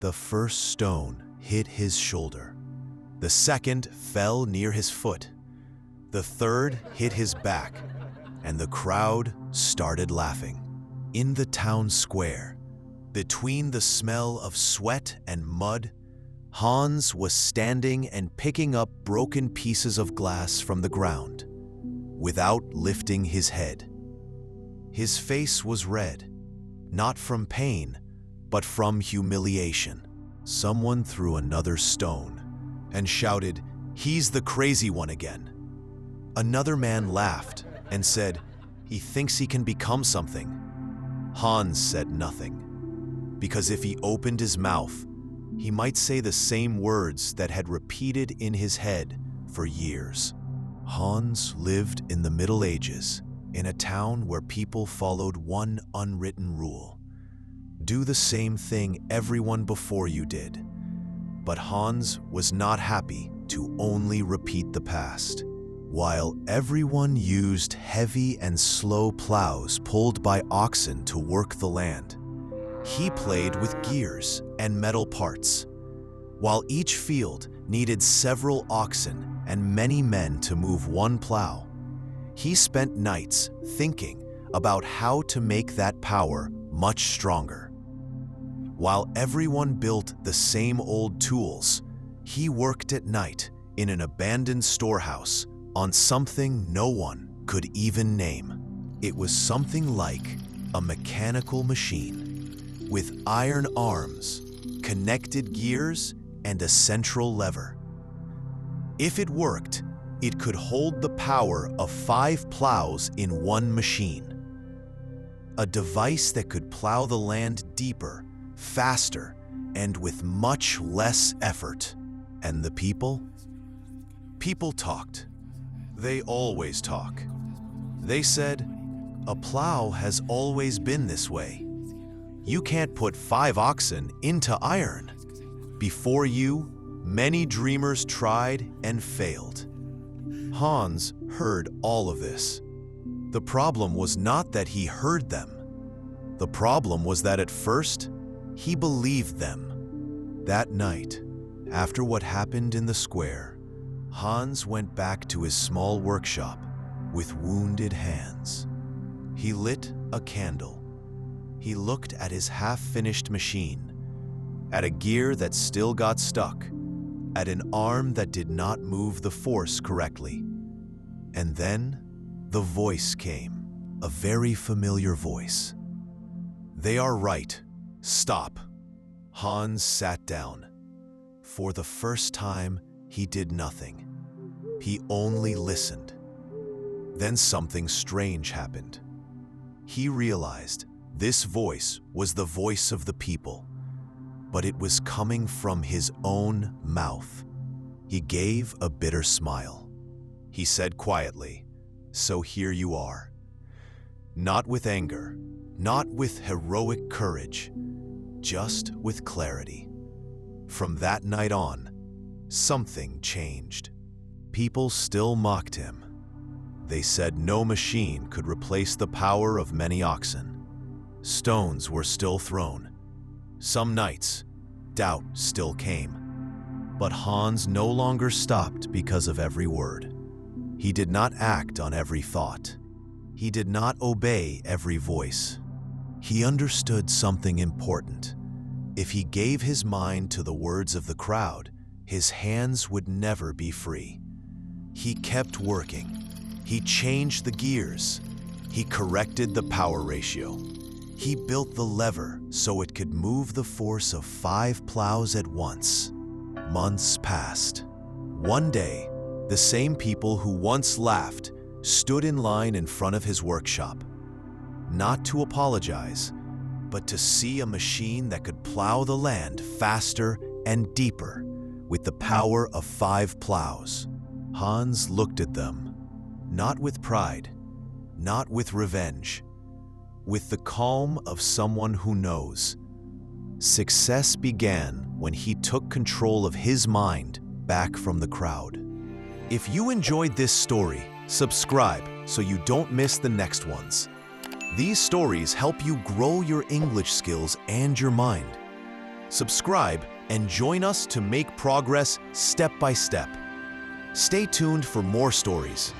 The first stone hit his shoulder. The second fell near his foot. The third hit his back, and the crowd started laughing. In the town square, between the smell of sweat and mud, Hans was standing and picking up broken pieces of glass from the ground, without lifting his head. His face was red, not from pain, but from humiliation. Someone threw another stone and shouted, "He's the crazy one again." Another man laughed and said, "He thinks he can become something." Hans said nothing, because if he opened his mouth, he might say the same words that had repeated in his head for years. Hans lived in the Middle Ages, in a town where people followed one unwritten rule: do the same thing everyone before you did. But Hans was not happy to only repeat the past. While everyone used heavy and slow plows pulled by oxen to work the land, he played with gears and metal parts. While each field needed several oxen and many men to move one plow, he spent nights thinking about how to make that power much stronger. While everyone built the same old tools, he worked at night in an abandoned storehouse on something no one could even name. It was something like a mechanical machine with iron arms, connected gears, and a central lever. If it worked, it could hold the power of 5 plows in one machine. A device that could plow the land deeper, faster, and with much less effort. And the people? People talked. They always talk. They said, "A plow has always been this way. You can't put 5 oxen into iron." Before you, many dreamers tried and failed. Hans heard all of this. The problem was not that he heard them. The problem was that at first, he believed them. That night, after what happened in the square, Hans went back to his small workshop with wounded hands. He lit a candle. He looked at his half-finished machine, at a gear that still got stuck, at an arm that did not move the force correctly. And then the voice came, a very familiar voice. "They are right. Stop." Hans sat down. For the first time, he did nothing. He only listened. Then something strange happened. He realized this voice was the voice of the people, but it was coming from his own mouth. He gave a bitter smile. He said quietly, "So here you are." Not with anger, not with heroic courage, just with clarity. From that night on, something changed. People still mocked him. They said no machine could replace the power of many oxen. Stones were still thrown. Some nights, doubt still came. But Hans no longer stopped because of every word. He did not act on every thought. He did not obey every voice. He understood something important. If he gave his mind to the words of the crowd, his hands would never be free. He kept working. He changed the gears. He corrected the power ratio. He built the lever so it could move the force of 5 plows at once. Months passed. One day, the same people who once laughed stood in line in front of his workshop, not to apologize, but to see a machine that could plow the land faster and deeper with the power of 5 plows. Hans looked at them, not with pride, not with revenge, with the calm of someone who knows. Success began when he took control of his mind back from the crowd. If you enjoyed this story, subscribe so you don't miss the next ones. These stories help you grow your English skills and your mind. subscribe, and join us to make progress step by step. Stay tuned for more stories.